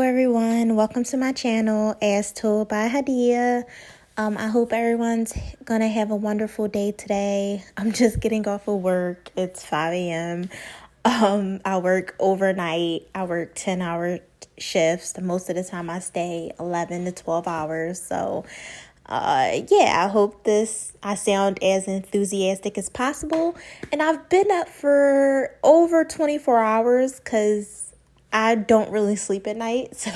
everyone. Welcome to my channel, As Told by Hadia. I hope everyone's gonna have a wonderful day today. I'm just getting off of work. It's 5 a.m. I work overnight. I work 10-hour shifts. Most of the time I stay 11 to 12 hours. So, I hope I sound as enthusiastic as possible. And I've been up for over 24 hours because I don't really sleep at night,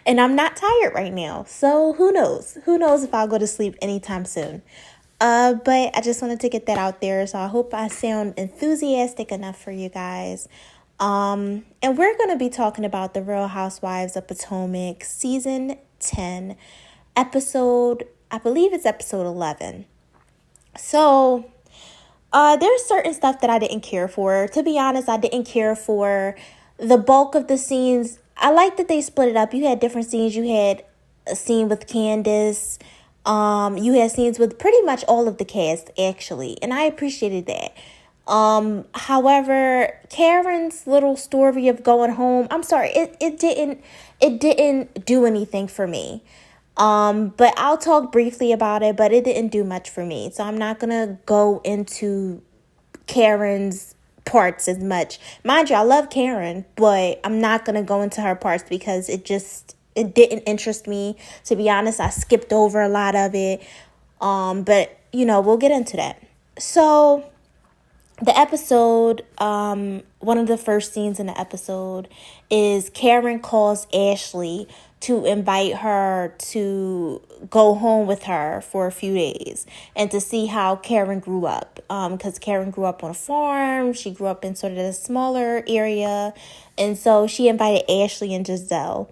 and I'm not tired right now. So who knows? Who knows if I'll go to sleep anytime soon? But I just wanted to get that out there. So I hope I sound enthusiastic enough for you guys. And we're going to be talking about The Real Housewives of Potomac, season 10, I believe it's episode 11. So, there's certain stuff that I didn't care for. To be honest, I didn't care for the bulk of the scenes. I like that they split it up. You had different scenes. You had a scene with Candace. You had scenes with pretty much all of the cast, actually. And I appreciated that. However, Karen's little story of going home, I'm sorry, it didn't do anything for me. But I'll talk briefly about it, but it didn't do much for me. So I'm not going to go into Karen's parts as much. Mind you, I love Karen, but I'm not going to go into her parts because it didn't interest me. To be honest, I skipped over a lot of it. But we'll get into that. So the episode, one of the first scenes in the episode is Karen calls Ashley to invite her to go home with her for a few days and to see how Karen grew up. Because Karen grew up on a farm. She grew up in sort of a smaller area. And so she invited Ashley and Giselle.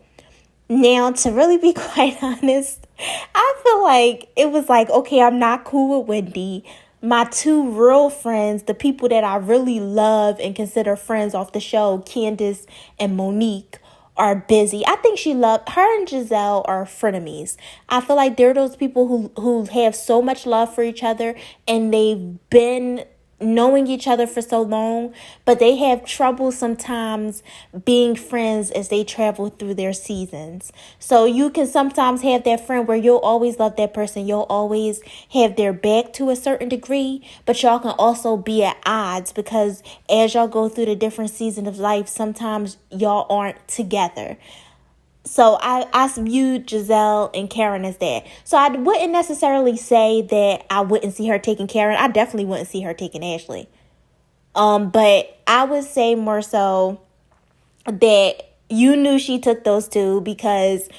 Now, to really be quite honest, I feel like it was like, okay, I'm not cool with Wendy. My two real friends, the people that I really love and consider friends off the show, Candace and Monique, are busy. I think her and Giselle are frenemies. I feel like they're those people who have so much love for each other and they've been knowing each other for so long, but they have trouble sometimes being friends as they travel through their seasons. So you can sometimes have that friend where you'll always love that person. You'll always have their back to a certain degree, but y'all can also be at odds because as y'all go through the different seasons of life, sometimes y'all aren't together. So I viewed Giselle and Karen as that. So I wouldn't necessarily say that I wouldn't see her taking Karen. I definitely wouldn't see her taking Ashley. But I would say more so that you knew she took those two because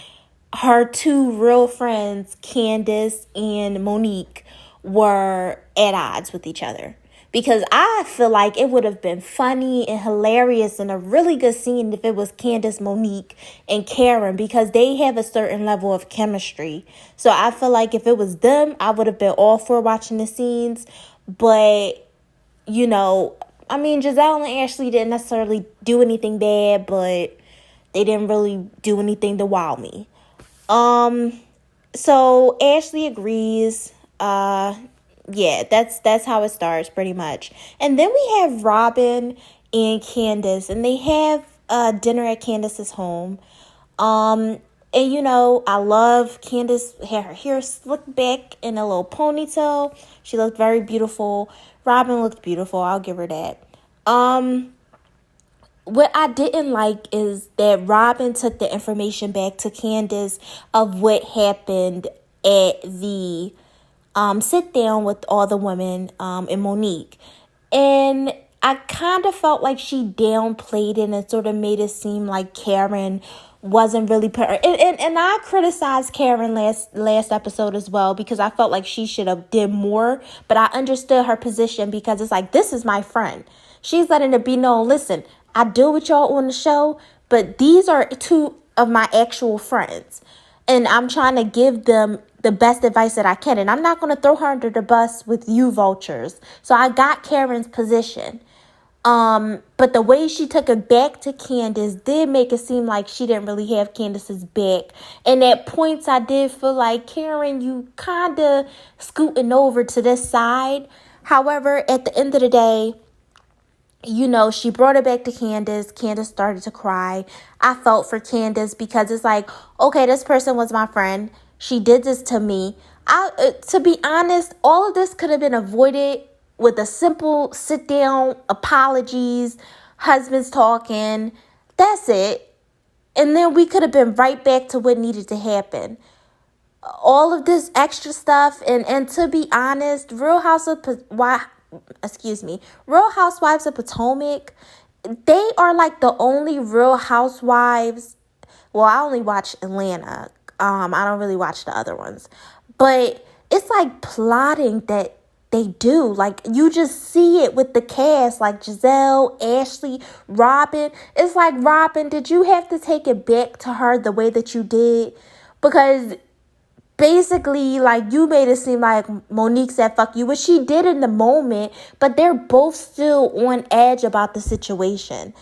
her two real friends, Candace and Monique, were at odds with each other. Because I feel like it would have been funny and hilarious and a really good scene if it was Candace, Monique, and Karen because they have a certain level of chemistry. So I feel like if it was them, I would have been all for watching the scenes. But, Giselle and Ashley didn't necessarily do anything bad, but they didn't really do anything to wow me. So Ashley agrees. That's how it starts pretty much. And then we have Robin and Candace, and they have dinner at Candace's home. And I love Candace had her hair slicked back in a little ponytail. She looked very beautiful. Robin looked beautiful. I'll give her that. What I didn't like is that Robin took the information back to Candace of what happened at the sit down with all the women and Monique. And I kind of felt like she downplayed it and sort of made it seem like Karen wasn't really and I criticized Karen last episode as well because I felt like she should have did more, but I understood her position because it's like, this is my friend. She's letting it be known, listen, I deal with y'all on the show, but these are two of my actual friends. And I'm trying to give them the best advice that I can. And I'm not going to throw her under the bus with you vultures. So I got Karen's position. But the way she took it back to Candace did make it seem like she didn't really have Candace's back. And at points I did feel like, Karen, you kind of scooting over to this side. However, at the end of the day, she brought it back to Candace. Candace started to cry. I felt for Candace because it's like, okay, this person was my friend. She did this to me. To be honest, all of this could have been avoided with a simple sit down, apologies, husbands talking. That's it. And then we could have been right back to what needed to happen. All of this extra stuff, and to be honest, Real Housewives of Potomac, they are like the only Real Housewives. Well, I only watch Atlanta. I don't really watch the other ones, but it's like plotting that they do. Like, you just see it with the cast, like Giselle, Ashley, Robin. It's like, Robin, did you have to take it back to her the way that you did? Because basically, like, you made it seem like Monique said fuck you, which she did in the moment, but they're both still on edge about the situation.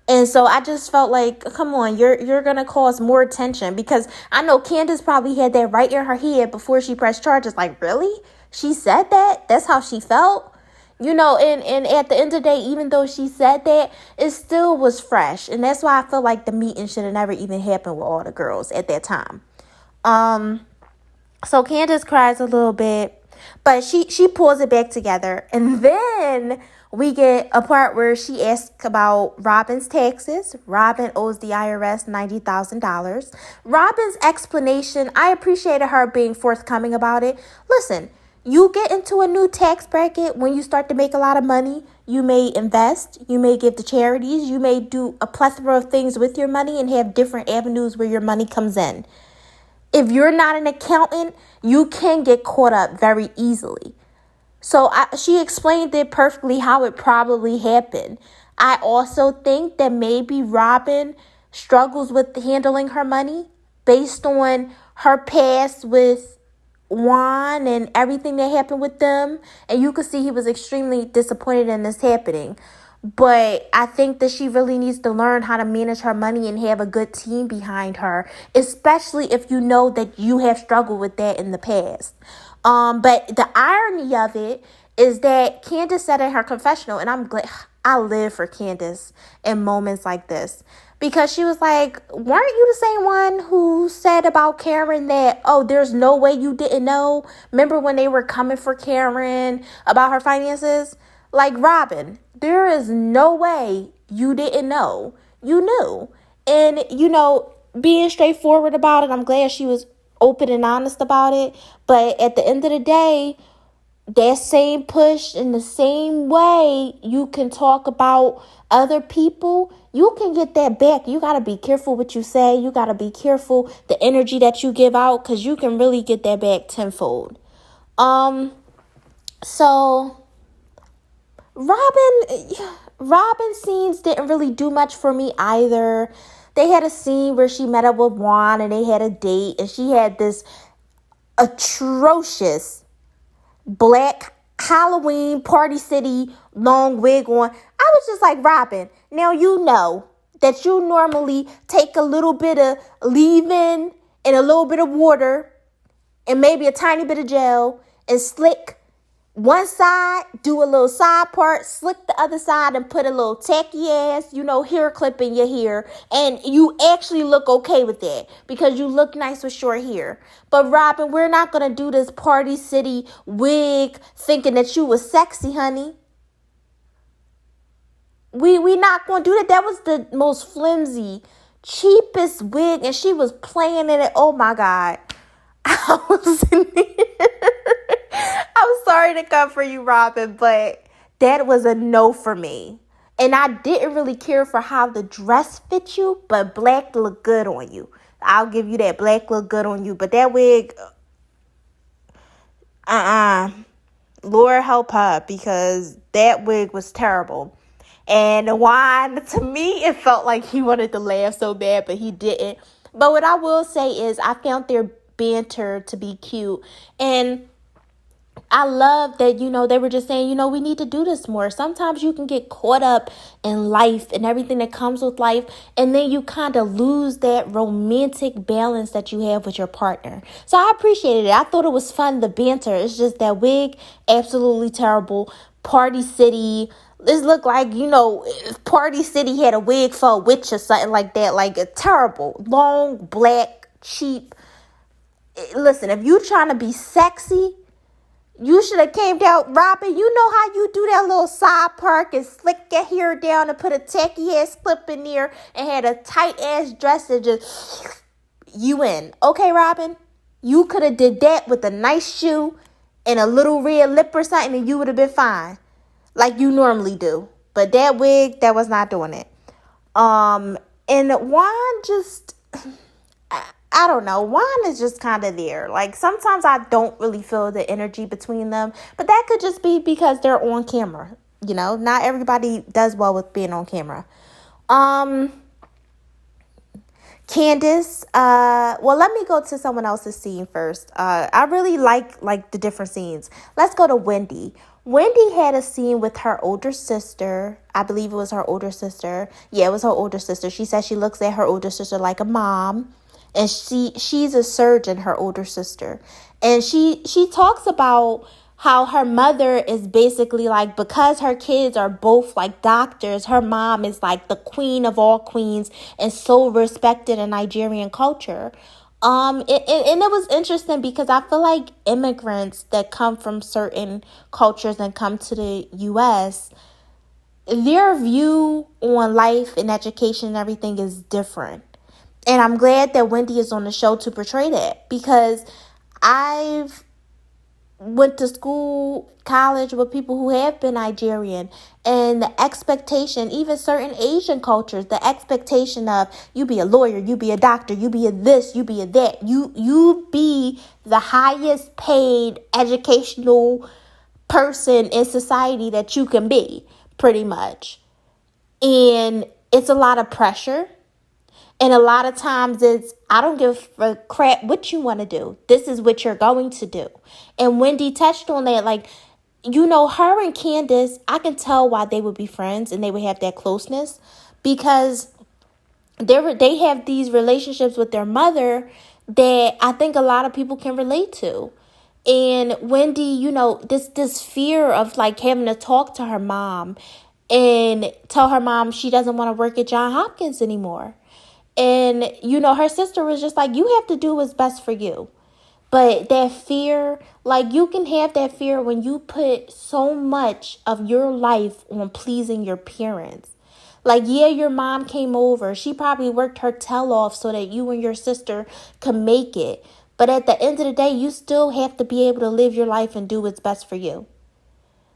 And so I just felt like, come on, you're gonna cause more attention, because I know Candace probably had that right in her head before she pressed charges. Like, really? She said that? That's how she felt? And at the end of the day, even though she said that, it still was fresh. And that's why I feel like the meeting should have never even happened with all the girls at that time. So Candace cries a little bit, but she pulls it back together. And then we get a part where she asks about Robin's taxes. Robin owes the IRS $90,000. Robin's explanation, I appreciated her being forthcoming about it. Listen, you get into a new tax bracket when you start to make a lot of money. You may invest, you may give to charities, you may do a plethora of things with your money and have different avenues where your money comes in. If you're not an accountant, you can get caught up very easily. So she explained it perfectly how it probably happened. I also think that maybe Robin struggles with handling her money based on her past with Juan and everything that happened with them. And you could see he was extremely disappointed in this happening. But I think that she really needs to learn how to manage her money and have a good team behind her, especially if you know that you have struggled with that in the past. But the irony of it is that Candace said in her confessional, and I'm glad I live for Candace in moments like this, because she was like, weren't you the same one who said about Karen that, oh, there's no way you didn't know? Remember when they were coming for Karen about her finances? Like, Robin, there is no way you didn't know. You knew. And, being straightforward about it, I'm glad she was open and honest about it. But at the end of the day, that same push in the same way you can talk about other people, you can get that back. You got to be careful what you say. You got to be careful the energy that you give out, because you can really get that back tenfold. So Robin scenes didn't really do much for me either. They had a scene where she met up with Juan and they had a date, and she had this atrocious black Halloween Party City long wig on. I was just like, Robin, now you know that you normally take a little bit of leave-in and a little bit of water and maybe a tiny bit of gel and slick one side, do a little side part, slick the other side, and put a little tacky ass, hair clip in your hair. And you actually look okay with that because you look nice with short hair. But Robin, we're not going to do this Party City wig thinking that you was sexy, honey. We not going to do that. That was the most flimsy, cheapest wig, and she was playing in it. Oh, my God. I was in there. I'm sorry to come for you, Robin, but that was a no for me. And I didn't really care for how the dress fit you, but black looked good on you. I'll give you that. Black looked good on you. But that wig, Lord help her, because that wig was terrible. And Juan, to me, it felt like he wanted to laugh so bad, but he didn't. But what I will say is I found their banter to be cute. And I love that, they were just saying, we need to do this more. Sometimes you can get caught up in life and everything that comes with life, and then you kind of lose that romantic balance that you have with your partner. So I appreciated it. I thought it was fun, the banter. It's just that wig, absolutely terrible. Party City, This looked like, if Party City had a wig for a witch or something like that. Like a terrible, long, black, cheap. Listen, if you trying to be sexy, you should have came down, Robin. You know how you do that little side park and slick your hair down and put a tacky ass clip in there and had a tight ass dress and just you in. Okay, Robin? You could have did that with a nice shoe and a little red lip or something and you would have been fine. Like you normally do. But that wig, that was not doing it. And Juan just, I don't know. Juan is just kind of there. Like sometimes I don't really feel the energy between them. But that could just be because they're on camera. Not everybody does well with being on camera. Candace, well, let me go to someone else's scene first. I really like the different scenes. Let's go to Wendy. Wendy had a scene with her older sister. I believe it was her older sister. Yeah, it was her older sister. She said she looks at her older sister like a mom. And she's a surgeon, her older sister. And she talks about how her mother is basically like, because her kids are both like doctors, her mom is like the queen of all queens and so respected in Nigerian culture. And it was interesting because I feel like immigrants that come from certain cultures and come to the U.S., their view on life and education and everything is different. And I'm glad that Wendy is on the show to portray that, because I've went to school, college with people who have been Nigerian, and the expectation, even certain Asian cultures, the expectation of you be a lawyer, you be a doctor, you be a this, you be a that, you be the highest paid educational person in society that you can be, pretty much. And it's a lot of pressure. And a lot of times it's, I don't give a crap what you want to do. This is what you're going to do. And Wendy touched on that. Like, her and Candace, I can tell why they would be friends and they would have that closeness. Because they have these relationships with their mother that I think a lot of people can relate to. And Wendy, this fear of like having to talk to her mom and tell her mom she doesn't want to work at Johns Hopkins anymore. And, her sister was just like, you have to do what's best for you. But that fear, like you can have that fear when you put so much of your life on pleasing your parents. Like, yeah, your mom came over. She probably worked her tail off so that you and your sister could make it. But at the end of the day, you still have to be able to live your life and do what's best for you.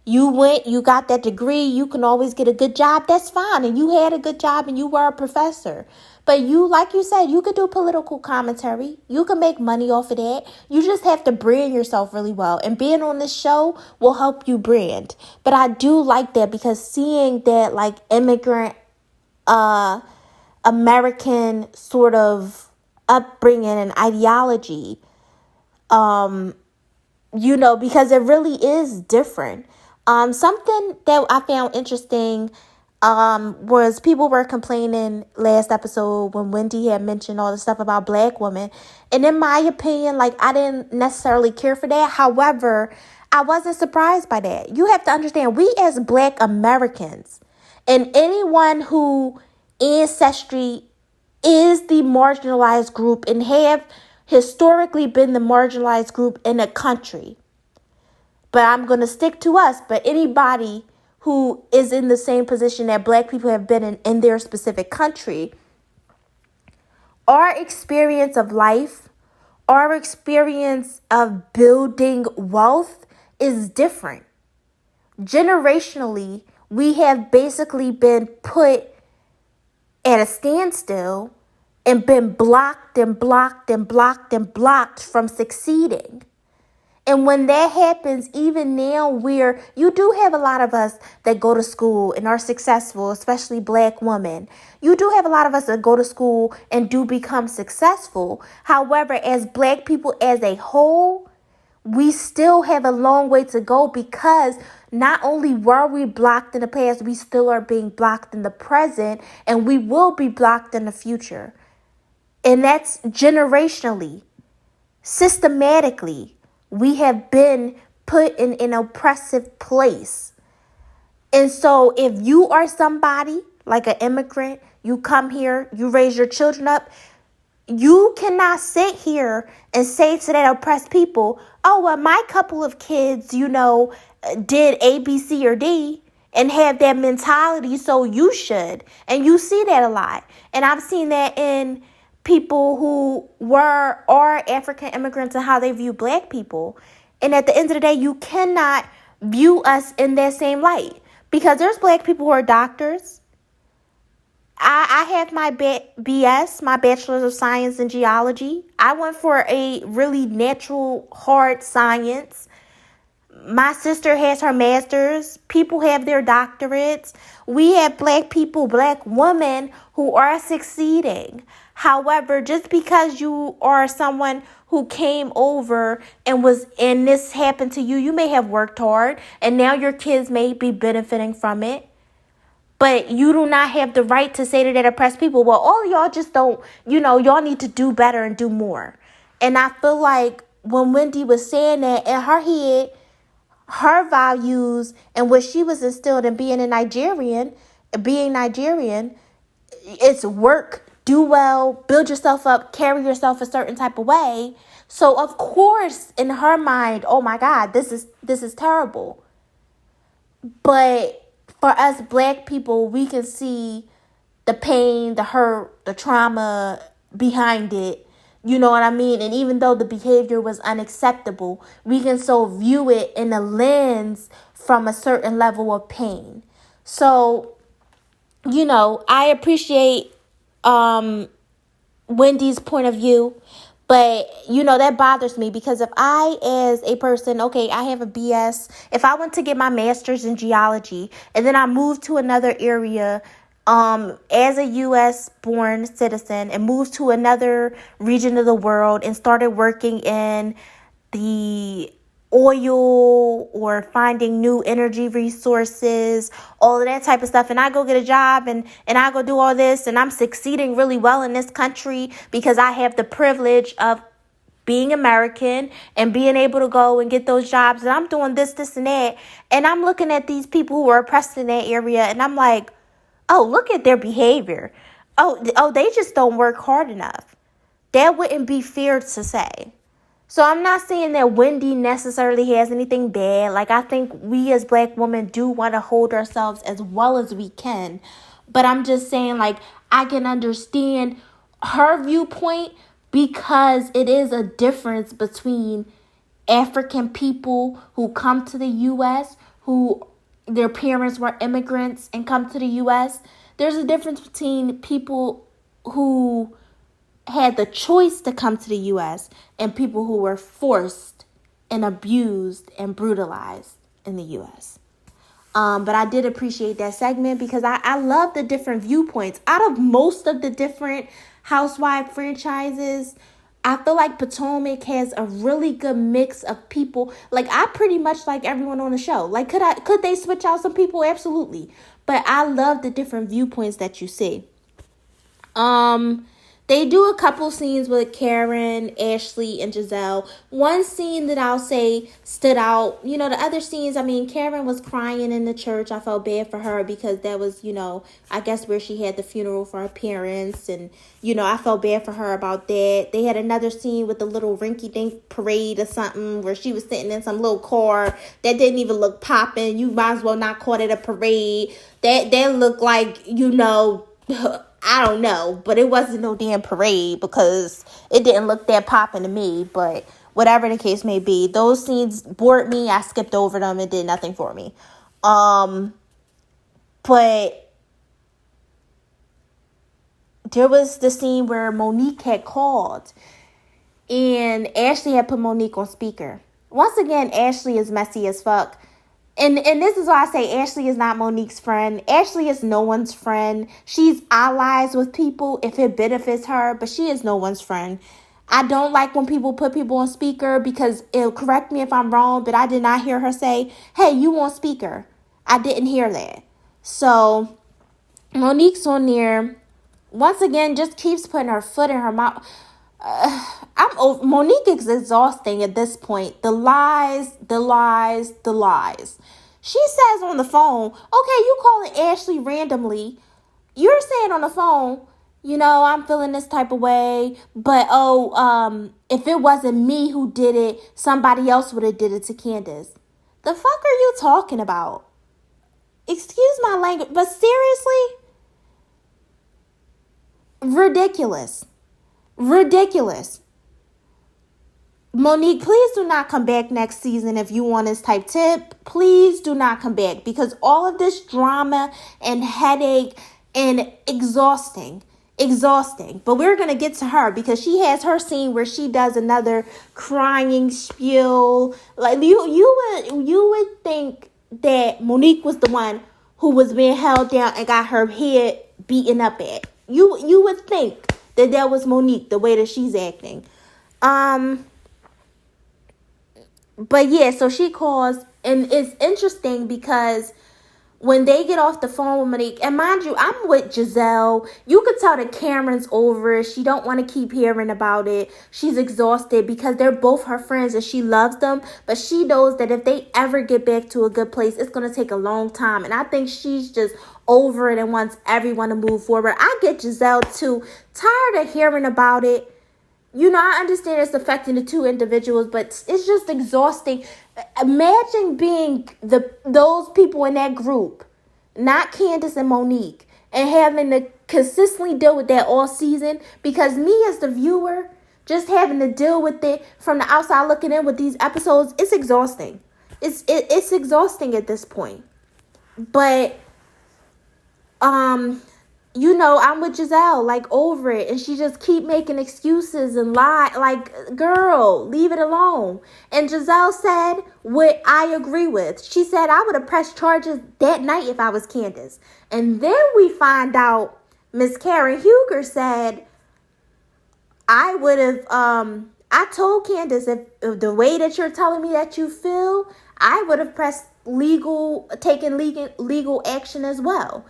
You went, you got that degree, you can always get a good job, that's fine. And you had a good job and you were a professor. But like you said, you could do political commentary. You can make money off of that. You just have to brand yourself really well. And being on this show will help you brand. But I do like that because seeing that like immigrant, American sort of upbringing and ideology, because it really is different. Something that I found interesting was people were complaining last episode when Wendy had mentioned all the stuff about Black women. And in my opinion, like I didn't necessarily care for that. However, I wasn't surprised by that. You have to understand, we as Black Americans and anyone who ancestry is the marginalized group and have historically been the marginalized group in a country. But I'm going to stick to us. But anybody who is in the same position that Black people have been in their specific country, our experience of life, our experience of building wealth is different. Generationally, we have basically been put at a standstill and been blocked and blocked and blocked and blocked from succeeding. And when that happens, even now where you do have a lot of us that go to school and are successful, especially Black women, you do have a lot of us that go to school and do become successful. However, as Black people as a whole, we still have a long way to go because not only were we blocked in the past, we still are being blocked in the present, and we will be blocked in the future. And that's generationally, systematically. We have been put in an oppressive place. And so if you are somebody like an immigrant, you come here, you raise your children up, you cannot sit here and say to that oppressed people, oh, well, my couple of kids, did A, B, C, or D, and have that mentality, so you should. And you see that a lot. And I've seen that in people who are African immigrants and how they view black people. And at the end of the day, you cannot view us in that same light. Because there's black people who are doctors. I have my BS, my Bachelor's of Science in Geology. I went for a really natural, hard science. My sister has her master's. People have their doctorates. We have black people, black women who are succeeding. However, just because you are someone who came over and this happened to you, you may have worked hard and now your kids may be benefiting from it. But you do not have the right to say to that oppressed people, well, all of y'all just don't, y'all need to do better and do more. And I feel like when Wendy was saying that, in her head, her values and what she was instilled in being Nigerian, it's work, do well, build yourself up, carry yourself a certain type of way. So of course, in her mind, oh my God, this is terrible. But for us black people, we can see the pain, the hurt, the trauma behind it. You know what I mean? And even though the behavior was unacceptable, we can so view it in a lens from a certain level of pain. So, I appreciate Wendy's point of view. But, that bothers me because if I, as a person, okay, I have a BS. If I went to get my master's in geology and then I moved to another area as a U.S. born citizen and moved to another region of the world and started working in the oil or finding new energy resources, all of that type of stuff, and I go get a job and I go do all this and I'm succeeding really well in this country because I have the privilege of being American and being able to go and get those jobs, and I'm doing this and that, and I'm looking at these people who are oppressed in that area and I'm like, oh, look at their behavior. Oh, they just don't work hard enough. That wouldn't be fair to say. So I'm not saying that Wendy necessarily has anything bad. Like, I think we as black women do want to hold ourselves as well as we can. But I'm just saying, like, I can understand her viewpoint because it is a difference between African people who come to the U.S., who their parents were immigrants and come to the U.S. There's a difference between people who had the choice to come to the U.S. and people who were forced and abused and brutalized in the U.S. But I did appreciate that segment because I love the different viewpoints. Out of most of the different housewife franchises, I feel like Potomac has a really good mix of people. Like, I pretty much like everyone on the show. Like, could they switch out some people? Absolutely. But I love the different viewpoints that you see. They do a couple scenes with Karen, Ashley, and Giselle. One scene that I'll say stood out. The other scenes, Karen was crying in the church. I felt bad for her because that was, I guess where she had the funeral for her parents. And, I felt bad for her about that. They had another scene with the little rinky-dink parade or something where she was sitting in some little car that didn't even look popping. You might as well not call it a parade. That looked like, I don't know, but it wasn't no damn parade because it didn't look that popping to me. But whatever the case may be, those scenes bored me. I skipped over them. It did nothing for me. But there was the scene where Monique had called and Ashley had put Monique on speaker. Once again, Ashley is messy as fuck. And this is why I say Ashley is not Monique's friend. Ashley is no one's friend. She's allies with people if it benefits her, but she is no one's friend. I don't like when people put people on speaker because it'll correct me if I'm wrong, but I did not hear her say, hey, you on speaker. I didn't hear that. So Monique's on there. Once again, just keeps putting her foot in her mouth. Monique is exhausting at this point. The lies. She says on the phone, okay, you calling Ashley randomly. You're saying on the phone, I'm feeling this type of way, but if it wasn't me who did it, somebody else would have did it to Candace. The fuck are you talking about? Excuse my language, but seriously? Ridiculous. Monique, please do not come back next season if you want this type tip. Please do not come back, because all of this drama and headache and exhausting. But we're going to get to her, because she has her scene where she does another crying spiel. Like you would think that Monique was the one who was being held down and got her head beaten up at. You would think that was Monique, the way that she's acting. But yeah, so she calls, and it's interesting because when they get off the phone with Monique, and mind you, I'm with Giselle. You could tell that Cameron's over it. She don't want to keep hearing about it. She's exhausted because they're both her friends and she loves them. But she knows that if they ever get back to a good place, it's going to take a long time. And I think she's just over it and wants everyone to move forward. I get Giselle too. Tired of hearing about it. I understand it's affecting the two individuals, but it's just exhausting. Imagine being those people in that group, not Candace and Monique, and having to consistently deal with that all season. Because me as the viewer, just having to deal with it from the outside looking in with these episodes, it's exhausting. It's exhausting at this point. But I'm with Giselle, like, over it. And she just keep making excuses and lie. Like, girl, leave it alone. And Giselle said what I agree with. She said, I would have pressed charges that night if I was Candace. And then we find out Miss Karen Huger said, I would have, I told Candace, if the way that you're telling me that you feel, I would have taken legal action as well.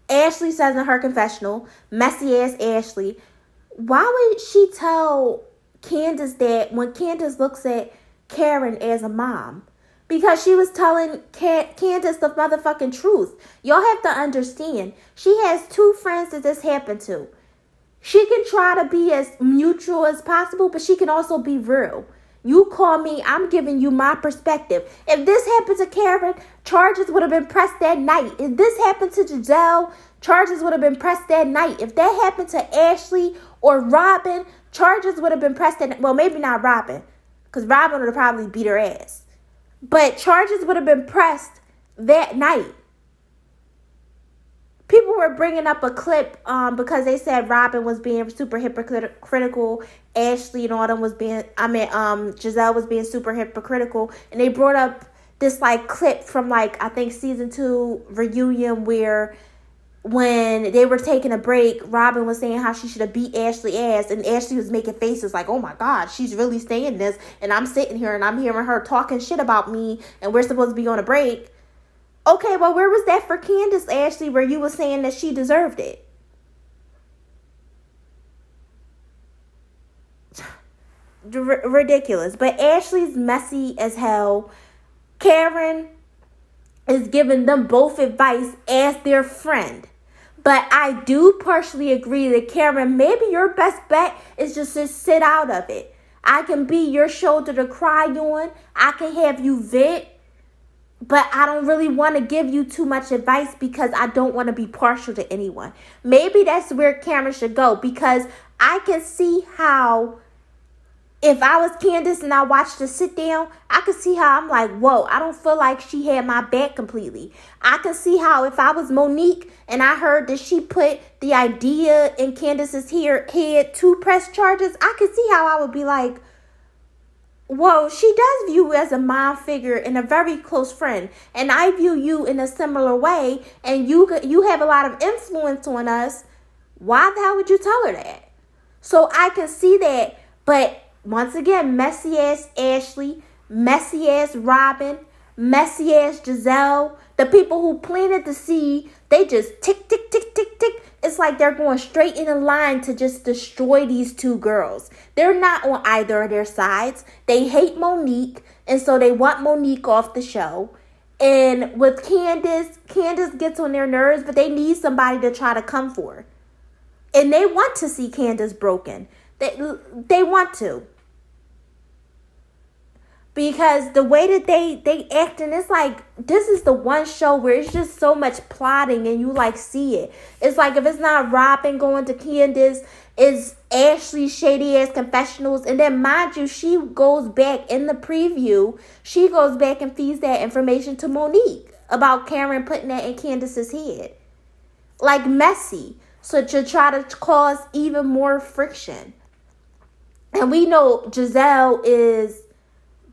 Ashley says in her confessional, messy ass Ashley, why would she tell Candace that when Candace looks at Karen as a mom? Because she was telling Candace the motherfucking truth. Y'all have to understand, she has two friends that this happened to. She can try to be as mutual as possible, but she can also be real. You call me, I'm giving you my perspective. If this happened to Karen, charges would have been pressed that night. If this happened to Giselle, charges would have been pressed that night. If that happened to Ashley or Robin, charges would have been pressed that night. Well, maybe not Robin, because Robin would have probably beat her ass. But charges would have been pressed that night. People were bringing up a clip because they said Robin was being super hypocritical. Ashley and Giselle was being super hypocritical. And they brought up this clip from I think season 2 reunion where when they were taking a break, Robin was saying how she should have beat Ashley ass. And Ashley was making faces like, oh my God, she's really saying this. And I'm sitting here and I'm hearing her talking shit about me and we're supposed to be on a break. Okay, well, where was that for Candace, Ashley, where you were saying that she deserved it? Ridiculous. But Ashley's messy as hell. Karen is giving them both advice as their friend. But I do partially agree that, Karen, maybe your best bet is just to sit out of it. I can be your shoulder to cry on. I can have you vent. But I don't really want to give you too much advice because I don't want to be partial to anyone. Maybe that's where Cameron should go, because I can see how if I was Candace and I watched the sit down, I could see how I'm like, whoa, I don't feel like she had my back completely. I can see how if I was Monique and I heard that she put the idea in Candace's head to press charges, I could see how I would be like, whoa, she does view you as a mom figure and a very close friend. And I view you in a similar way. And you have a lot of influence on us. Why the hell would you tell her that? So I can see that. But once again, messy ass Ashley, messy ass Robin, messy ass Giselle. The people who planted the seed, they just tick, tick, tick, tick, tick. It's like they're going straight in a line to just destroy these two girls. They're not on either of their sides. They hate Monique, and so they want Monique off the show. And with Candace gets on their nerves, but they need somebody to try to come for. And they want to see Candace broken. They want to. Because the way that they act, and it's like, this is the one show where it's just so much plotting and you like see it. It's like, if it's not Robin going to Candace, it's Ashley's shady ass confessionals. And then mind you, she goes back in the preview, she goes back and feeds that information to Monique about Karen putting that in Candace's head. Like messy. So to try to cause even more friction. And we know Giselle is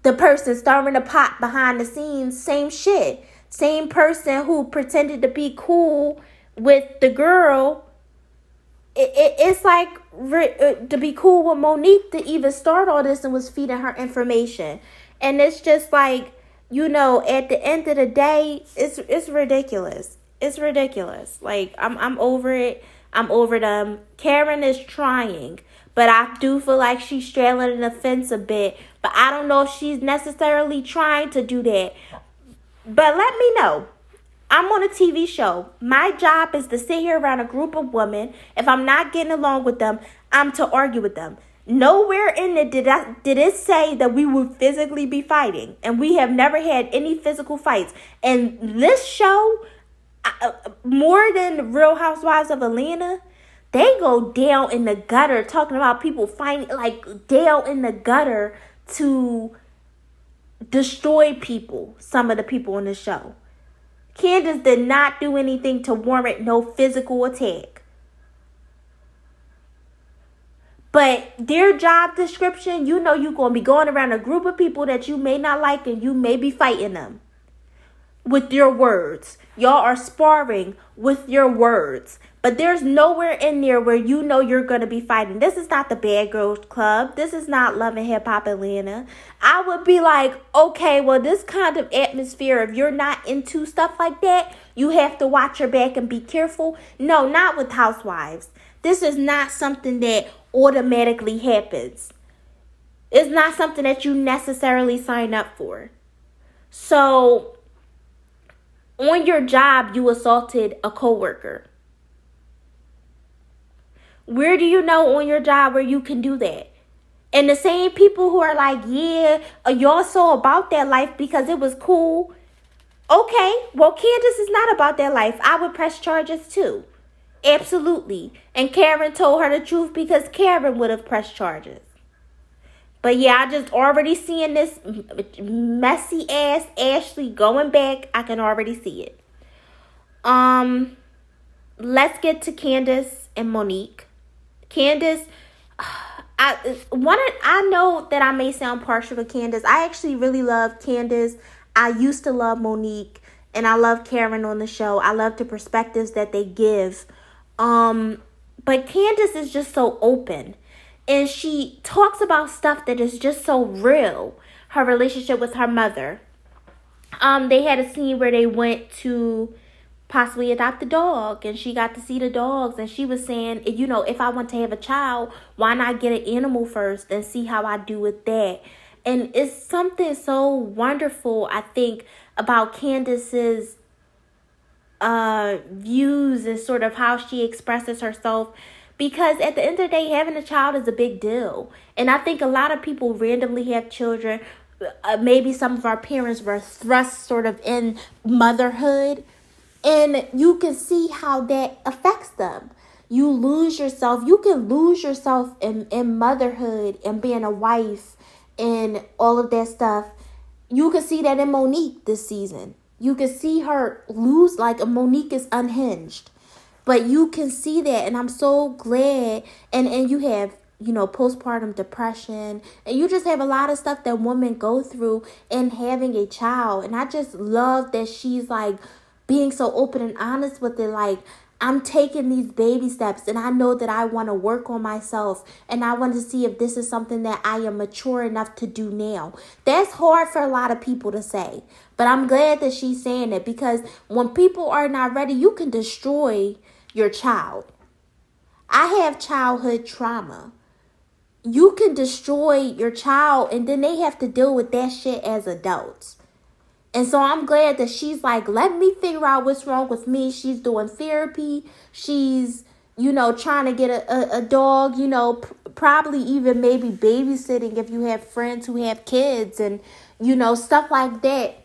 the person stirring the pot behind the scenes. Same shit. Same person who pretended to be cool with the girl. It's like to be cool with Monique to even start all this and was feeding her information. And it's just like, you know, at the end of the day, it's ridiculous. It's ridiculous. Like, I'm over it. I'm over them. Karen is trying, but I do feel like she's straddling the fence a bit. But I don't know if she's necessarily trying to do that. But let me know. I'm on a TV show. My job is to sit here around a group of women. If I'm not getting along with them, I'm to argue with them. Nowhere in it did it say that we would physically be fighting. And we have never had any physical fights. And this show, more than Real Housewives of Atlanta, they go down in the gutter talking about people fighting, like down in the gutter to destroy people, some of the people on the show. Candace did not do anything to warrant no physical attack. But their job description, you know you're going to be going around a group of people that you may not like and you may be fighting them with your words. Y'all are sparring with your words. But there's nowhere in there where you know you're going to be fighting. This is not the Bad Girls Club. This is not Love and Hip Hop Atlanta. I would be like, okay, well, this kind of atmosphere, if you're not into stuff like that, you have to watch your back and be careful. No, not with Housewives. This is not something that automatically happens. It's not something that you necessarily sign up for. So, on your job, you assaulted a coworker. Where do you know on your job where you can do that? And the same people who are like, yeah, y'all so about that life because it was cool. Okay, well, Candace is not about that life. I would press charges too. Absolutely. And Karen told her the truth because Karen would have pressed charges. But yeah, I just already seeing this messy ass Ashley going back. I can already see it. Let's get to Candace and Monique. Candace, I know that I may sound partial to Candace. I actually really love Candace. I used to love Monique, and I love Karen on the show. I love the perspectives that they give. But Candace is just so open, and she talks about stuff that is just so real. Her relationship with her mother. They had a scene where they went to possibly adopt a dog, and she got to see the dogs, and she was saying, you know, if I want to have a child, why not get an animal first and see how I do with that? And it's something so wonderful, I think, about Candace's views and sort of how she expresses herself, because at the end of the day, having a child is a big deal. And I think a lot of people randomly have children. Maybe some of our parents were thrust sort of in motherhood, and you can see how that affects them. You lose yourself. You can lose yourself in motherhood and being a wife and all of that stuff. You can see that in Monique this season. You can see her lose, like Monique is unhinged. But you can see that, and I'm so glad. And you have, you know, postpartum depression, and you just have a lot of stuff that women go through in having a child. And I just love that she's like being so open and honest with it. Like, I'm taking these baby steps, and I know that I want to work on myself, and I want to see if this is something that I am mature enough to do now. That's hard for a lot of people to say, but I'm glad that she's saying it, because when people are not ready, you can destroy your child. I have childhood trauma. You can destroy your child, and then they have to deal with that shit as adults. And so I'm glad that she's like, let me figure out what's wrong with me. She's doing therapy. She's, trying to get a dog, probably even maybe babysitting if you have friends who have kids and, stuff like that.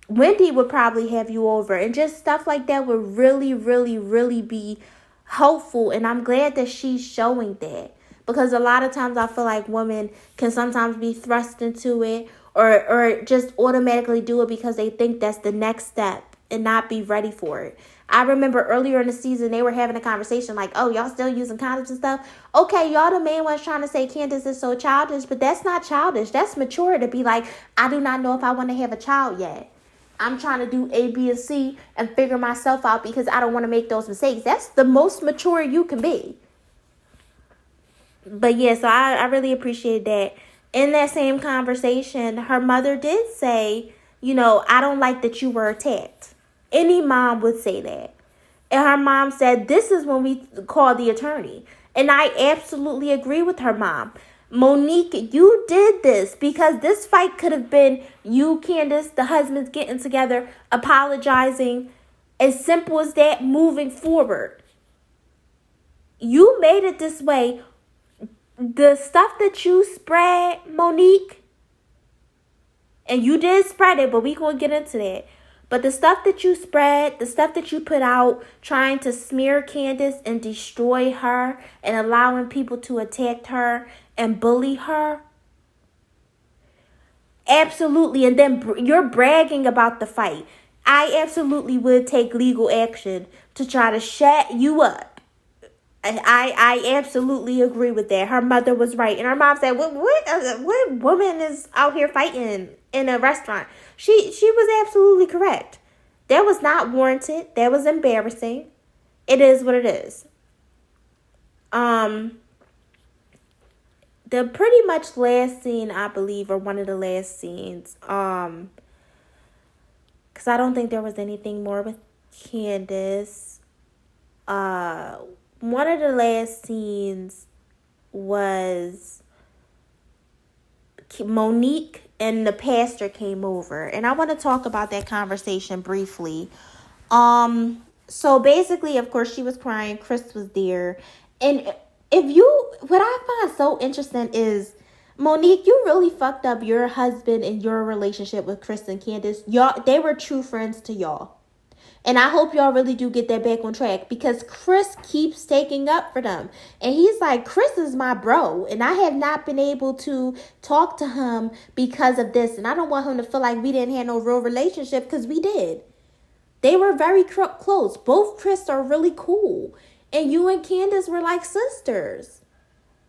Wendy would probably have you over, and just stuff like that would really, really, really be helpful. And I'm glad that she's showing that, because a lot of times I feel like women can sometimes be thrust into it, or just automatically do it because they think that's the next step and not be ready for it. I remember earlier in the season, they were having a conversation like, oh, y'all still using condoms and stuff? Okay, y'all the main ones trying to say Candace is so childish, but that's not childish. That's mature to be like, I do not know if I want to have a child yet. I'm trying to do A, B, and C and figure myself out because I don't want to make those mistakes. That's the most mature you can be. But yeah, so I really appreciate that. In that same conversation, her mother did say, I don't like that you were attacked. Any mom would say that. And her mom said, this is when we call the attorney. And I absolutely agree with her mom. Monique, you did this because this fight could have been you, Candace, the husbands getting together, apologizing. As simple as that, moving forward. You made it this way. The stuff that you spread, Monique, and you did spread it, but we gonna get into that. But the stuff that you spread, the stuff that you put out, trying to smear Candace and destroy her and allowing people to attack her and bully her. Absolutely. And then you're bragging about the fight. I absolutely would take legal action to try to shut you up. I absolutely agree with that. Her mother was right. And her mom said, what woman is out here fighting in a restaurant? She was absolutely correct. That was not warranted. That was embarrassing. It is what it is. The pretty much last scene, I believe, or one of the last scenes, because I don't think there was anything more with Candace. One of the last scenes was Monique and the pastor came over. And I want to talk about that conversation briefly. So basically, of course, she was crying. Chris was there. And what I find so interesting is, Monique, you really fucked up your husband and your relationship with Chris and Candace. They were true friends to y'all. And I hope y'all really do get that back on track, because Chris keeps taking up for them. And he's like, Chris is my bro. And I have not been able to talk to him because of this. And I don't want him to feel like we didn't have no real relationship, because we did. They were very close. Both Chris are really cool. And you and Candace were like sisters.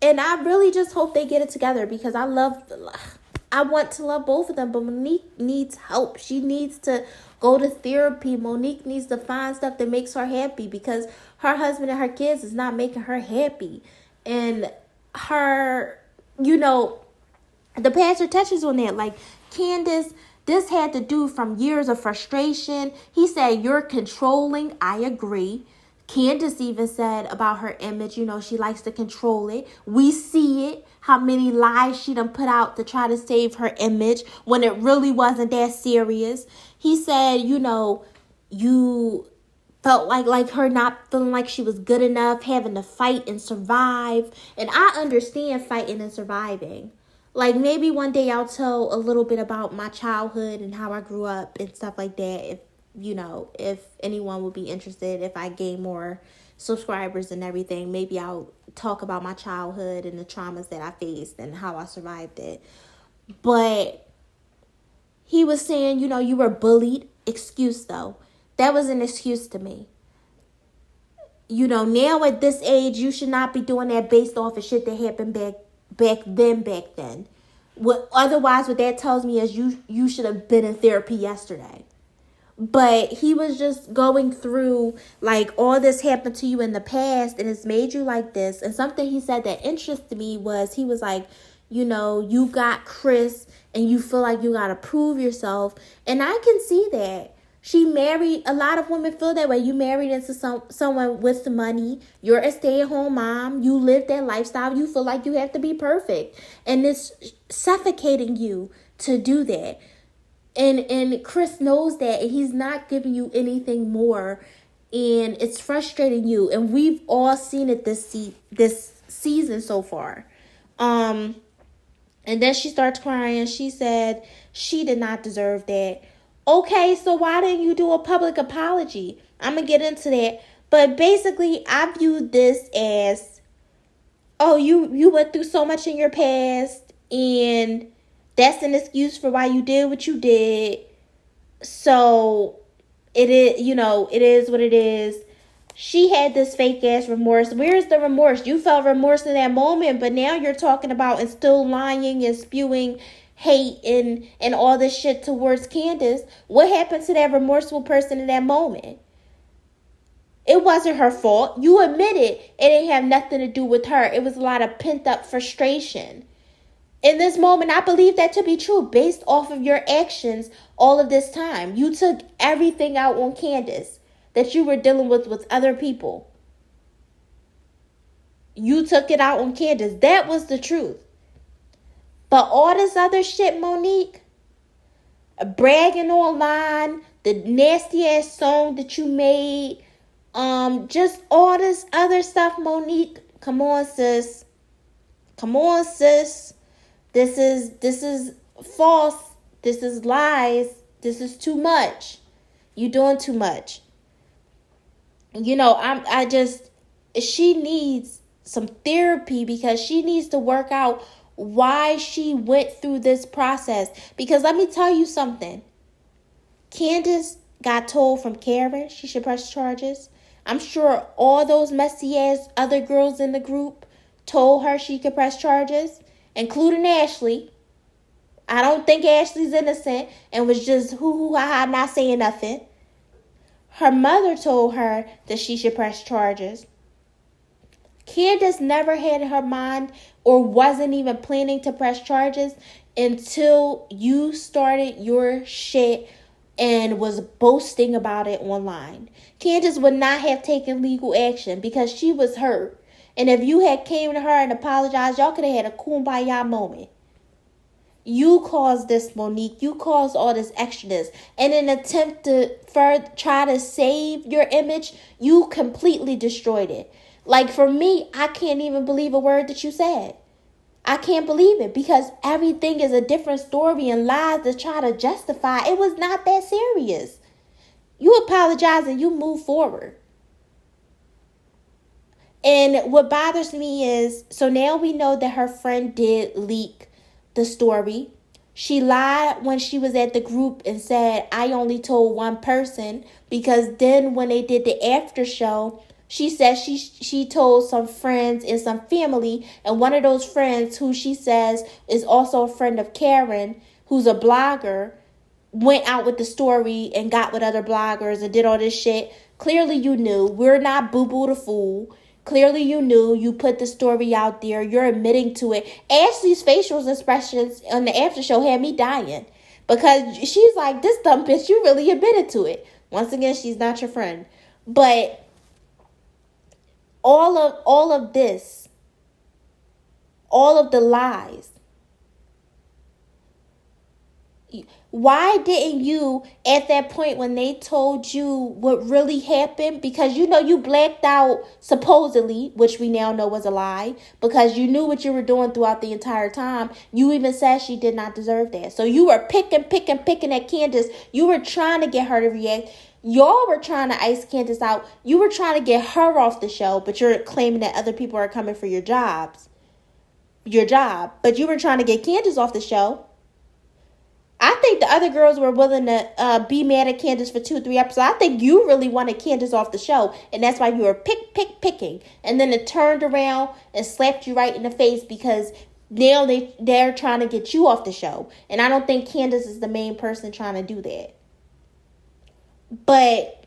And I really just hope they get it together, because I want to love both of them. But Monique needs help. She needs to go to therapy. Monique needs to find stuff that makes her happy, because her husband and her kids is not making her happy. And her, the pastor touches on that. Like, Candace, this had to do from years of frustration. He said, you're controlling. I agree. Candace even said about her image, she likes to control it. We see it, how many lies she done put out to try to save her image when it really wasn't that serious. He said, you felt like her not feeling like she was good enough, having to fight and survive. And I understand fighting and surviving. Like, maybe one day I'll tell a little bit about my childhood and how I grew up and stuff like that. If anyone would be interested, if I gain more subscribers and everything, maybe I'll talk about my childhood and the traumas that I faced and how I survived it. But he was saying, you were bullied. Excuse, though. That was an excuse to me. Now at this age, you should not be doing that based off of shit that happened back then. Otherwise, what that tells me is you should have been in therapy yesterday. But he was just going through like all this happened to you in the past and it's made you like this. And something he said that interested me was he was like, you know, you got Chris and you feel like you got to prove yourself. And I can see that. She married, a lot of women feel that way. You married into someone with some money. You're a stay-at-home mom. You live that lifestyle. You feel like you have to be perfect. And it's suffocating you to do that. And Chris knows that, and he's not giving you anything more. And it's frustrating you. And we've all seen it this season so far. And then she starts crying. She said she did not deserve that. Okay, so why didn't you do a public apology? I'm going to get into that. But basically, I viewed this as, oh, you went through so much in your past, and that's an excuse for why you did what you did. So, it is, you know, it is what it is. She had this fake ass remorse. Where's the remorse? You felt remorse in that moment, but now you're talking about and still lying and spewing hate and all this shit towards Candace. What happened to that remorseful person in that moment? It wasn't her fault. You admitted it didn't have nothing to do with her. It was a lot of pent up frustration. In this moment, I believe that to be true based off of your actions all of this time. You took everything out on Candace that you were dealing with other people. You took it out on Candace. That was the truth. But all this other shit, Monique, bragging online, the nasty ass song that you made, just all this other stuff, Monique. Come on, sis. Come on, sis. This is false. This is lies. This is too much. You doing too much. You know, she needs some therapy because she needs to work out why she went through this process. Because let me tell you something. Candace got told from Karen she should press charges. I'm sure all those messy ass other girls in the group told her she could press charges, including Ashley. I don't think Ashley's innocent and was just hoo-hoo-ha-ha not saying nothing. Her mother told her that she should press charges. Candace never had in her mind or wasn't even planning to press charges until you started your shit and was boasting about it online. Candace would not have taken legal action because she was hurt. And if you had came to her and apologized, y'all could have had a kumbaya moment. You caused this, Monique. You caused all this extraness. And in an attempt to try to save your image, you completely destroyed it. Like, for me, I can't even believe a word that you said. I can't believe it because everything is a different story and lies to try to justify. It was not that serious. You apologize and you move forward. And what bothers me is, so now we know that her friend did leak the story. She lied when she was at the group and said, I only told one person, because then when they did the after show, she said she told some friends and some family, and one of those friends, who she says is also a friend of Karen, who's a blogger, went out with the story and got with other bloggers and did all this shit. Clearly you knew. We're not Boo-Boo the Fool. Clearly you knew. You put the story out there. You're admitting to it. Ashley's facial expressions on the after show had me dying. Because she's like, this dumb bitch, you really admitted to it. Once again, she's not your friend. But all of this, all of the lies, why didn't you, at that point when they told you what really happened, because you know you blacked out supposedly, which we now know was a lie, because you knew what you were doing throughout the entire time. You even said she did not deserve that. So you were picking at Candace. You were trying to get her to react. Y'all were trying to ice Candace out. You were trying to get her off the show, but you're claiming that other people are coming for your job. But you were trying to get Candace off the show. I think the other girls were willing to be mad at Candace for 2-3 episodes. I think you really wanted Candace off the show, and that's why you were picking. And then it turned around and slapped you right in the face because now they're trying to get you off the show. And I don't think Candace is the main person trying to do that. But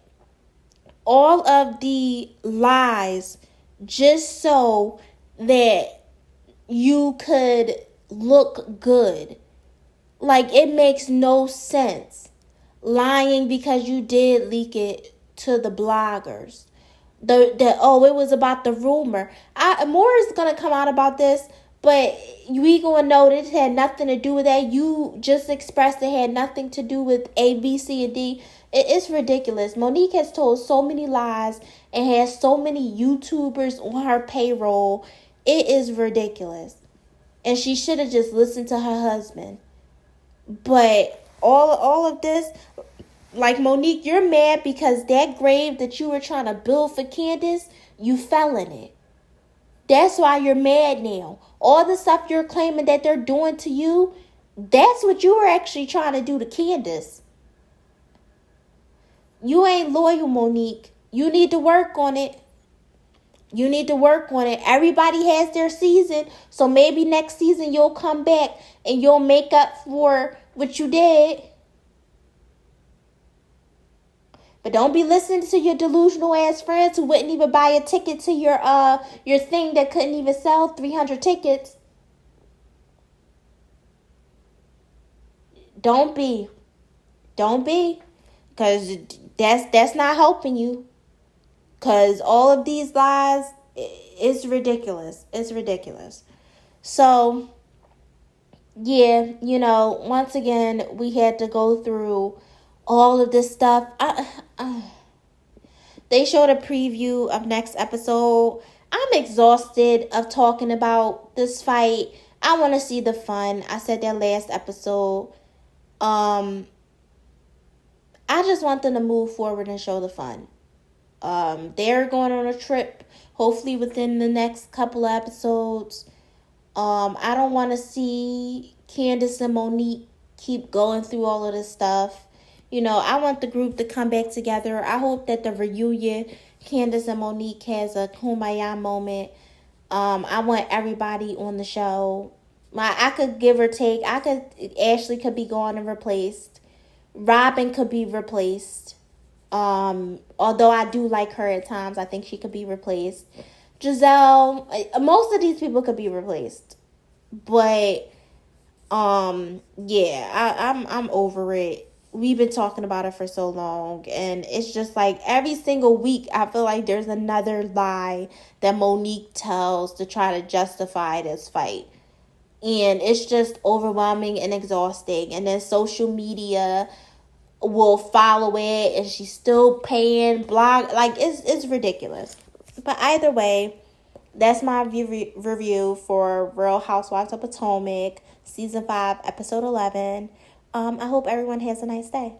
all of the lies just so that you could look good. Like, it makes no sense. Lying because you did leak it to the bloggers. It was about the rumor. More is gonna come out about this, but we gonna know this had nothing to do with that. You just expressed it had nothing to do with A, B, C, and D. It's ridiculous. Monique has told so many lies and has so many YouTubers on her payroll. It is ridiculous. And she should have just listened to her husband. But all of this, like, Monique, you're mad because that grave that you were trying to build for Candace, you fell in it. That's why you're mad now. All the stuff you're claiming that they're doing to you, that's what you were actually trying to do to Candace. You ain't loyal, Monique. You need to work on it. You need to work on it. Everybody has their season. So maybe next season you'll come back and you'll make up for what you did. But don't be listening to your delusional ass friends who wouldn't even buy a ticket to your thing that couldn't even sell 300 tickets. Don't be. Because that's not helping you. Because all of these lies, it's ridiculous. It's ridiculous. So, yeah, once again, we had to go through all of this stuff. They showed a preview of next episode. I'm exhausted of talking about this fight. I want to see the fun. I said that last episode. I just want them to move forward and show the fun. They're going on a trip, hopefully within the next couple of episodes. I don't want to see Candace and Monique keep going through all of this stuff. I want the group to come back together. I hope that the reunion, Candace and Monique, has a kumbaya moment. I want everybody on the show. I could give or take. Ashley could be gone and replaced. Robin could be replaced. Although I do like her at times, I think she could be replaced. Giselle, most of these people could be replaced. But yeah, I'm over it. We've been talking about it for so long, and it's just like every single week I feel like there's another lie that Monique tells to try to justify this fight. And it's just overwhelming and exhausting. And then social media will follow it, and she's still paying blog. Like, it's ridiculous. But either way, that's my review for Real Housewives of Potomac, Season 5, Episode 11. I hope everyone has a nice day.